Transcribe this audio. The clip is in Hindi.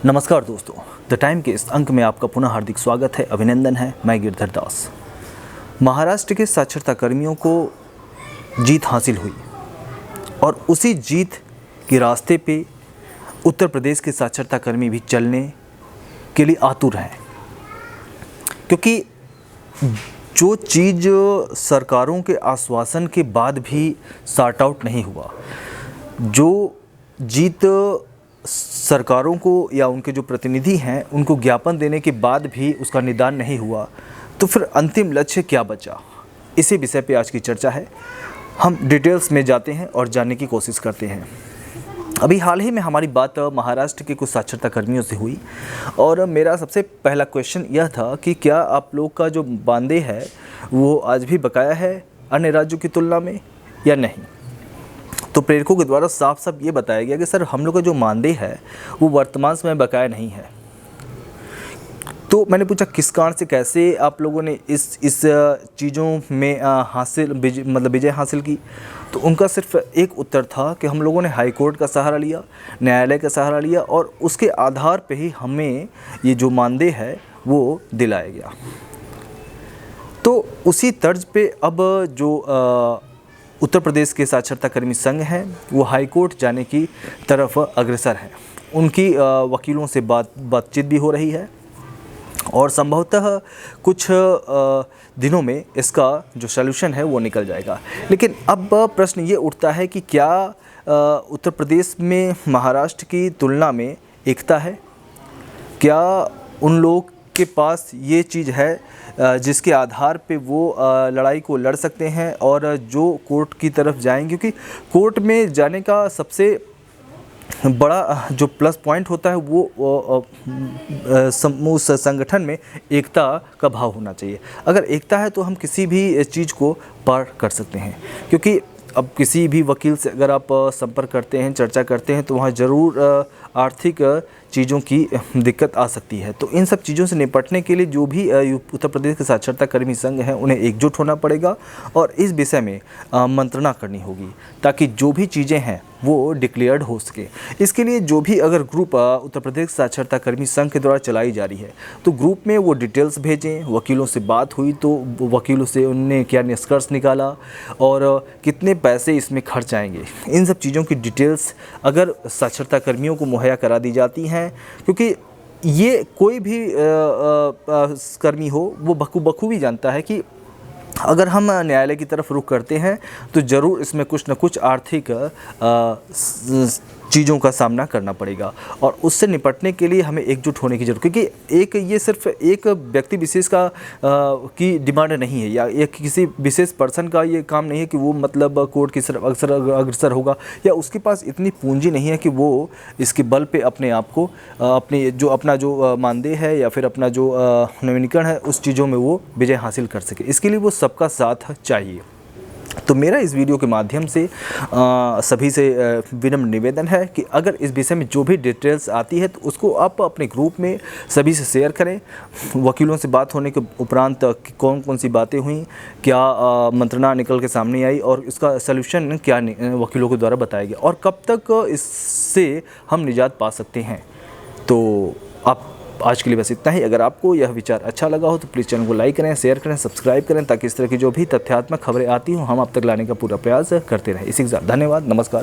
नमस्कार दोस्तों, द टाइम के इस अंक में आपका पुनः हार्दिक स्वागत है, अभिनंदन है। मैं गिरधर दास। महाराष्ट्र के साक्षरता कर्मियों को जीत हासिल हुई और उसी जीत के रास्ते पे उत्तर प्रदेश के साक्षरता कर्मी भी चलने के लिए आतुर हैं, क्योंकि जो चीज़ सरकारों के आश्वासन के बाद भी सॉर्ट आउट नहीं हुआ, जो जीत सरकारों को या उनके जो प्रतिनिधि हैं उनको ज्ञापन देने के बाद भी उसका निदान नहीं हुआ, तो फिर अंतिम लक्ष्य क्या बचा। इसी विषय पे आज की चर्चा है। हम डिटेल्स में जाते हैं और जानने की कोशिश करते हैं। अभी हाल ही में हमारी बात महाराष्ट्र के कुछ साक्षरता कर्मियों से हुई और मेरा सबसे पहला क्वेश्चन यह था कि क्या आप लोग का जो मानदेय है वो आज भी बकाया है अन्य राज्यों की तुलना में या नहीं। तो प्रेरकों के द्वारा साफ साफ ये बताया गया कि सर, हम लोग का जो मानदेय है वो वर्तमान समय बकाया नहीं है। तो मैंने पूछा किस कारण से, कैसे आप लोगों ने इस चीज़ों में विजय हासिल की। तो उनका सिर्फ एक उत्तर था कि हम लोगों ने हाई कोर्ट का सहारा लिया, न्यायालय का सहारा लिया और उसके आधार पे ही हमें ये जो मानदेय है वो दिलाया गया। तो उसी तर्ज पे अब जो उत्तर प्रदेश के साक्षरता कर्मी संघ हैं वो हाई कोर्ट जाने की तरफ अग्रसर हैं। उनकी वकीलों से बातचीत भी हो रही है और संभवतः कुछ दिनों में इसका जो सॉल्यूशन है वो निकल जाएगा। लेकिन अब प्रश्न ये उठता है कि क्या उत्तर प्रदेश में महाराष्ट्र की तुलना में एकता है? क्या उन लोग के पास ये चीज़ है जिसके आधार पे वो लड़ाई को लड़ सकते हैं और जो कोर्ट की तरफ जाएंगे, क्योंकि कोर्ट में जाने का सबसे बड़ा जो प्लस पॉइंट होता है वो उस संगठन में एकता का भाव होना चाहिए। अगर एकता है तो हम किसी भी चीज़ को पार कर सकते हैं, क्योंकि अब किसी भी वकील से अगर आप संपर्क करते हैं, चर्चा करते हैं, तो वहाँ ज़रूर आर्थिक चीज़ों की दिक्कत आ सकती है। तो इन सब चीज़ों से निपटने के लिए जो भी उत्तर प्रदेश के साक्षरता कर्मी संघ हैं उन्हें एकजुट होना पड़ेगा और इस विषय में मंत्रणा करनी होगी ताकि जो भी चीज़ें हैं वो डिक्लेयर्ड हो सके। इसके लिए जो भी अगर ग्रुप उत्तर प्रदेश साक्षरता कर्मी संघ के द्वारा चलाई जा रही है तो ग्रुप में वो डिटेल्स भेजें। वकीलों से बात हुई तो वकीलों से उनने क्या निष्कर्ष निकाला और कितने पैसे इसमें खर्च आएंगे, इन सब चीज़ों की डिटेल्स अगर साक्षरता कर्मियों को मुहैया करा दी जाती हैं, क्योंकि ये कोई भी कर्मी हो वो बखूबी जानता है कि अगर हम न्यायालय की तरफ रुख करते हैं तो ज़रूर इसमें कुछ न कुछ आर्थिक चीज़ों का सामना करना पड़ेगा और उससे निपटने के लिए हमें एकजुट होने की जरूरत, क्योंकि ये सिर्फ एक व्यक्ति विशेष का की डिमांड नहीं है या एक किसी विशेष पर्सन का ये काम नहीं है कि वो मतलब कोर्ट की तरफ अग्रसर होगा या उसके पास इतनी पूंजी नहीं है कि वो इसके बल पे अपने आप को अपना जो मानदेय है या फिर अपना जो नवीनीकरण है उस चीज़ों में वो विजय हासिल कर सके। इसके लिए वो सबका साथ चाहिए। तो मेरा इस वीडियो के माध्यम से सभी से विनम्र निवेदन है कि अगर इस विषय में जो भी डिटेल्स आती है तो उसको आप अपने ग्रुप में सभी से शेयर करें। वकीलों से बात होने के उपरांत कौन कौन सी बातें हुई, क्या मंत्रणा निकल के सामने आई और इसका सलूशन क्या वकीलों के द्वारा बताया गया और कब तक इससे हम निजात पा सकते हैं। तो आप आज के लिए बस इतना ही। अगर आपको यह विचार अच्छा लगा हो तो प्लीज़ चैनल को लाइक करें, शेयर करें, सब्सक्राइब करें ताकि इस तरह की जो भी तथ्यात्मक खबरें आती हों हम आप तक लाने का पूरा प्रयास करते रहें। इसी के साथ धन्यवाद, नमस्कार।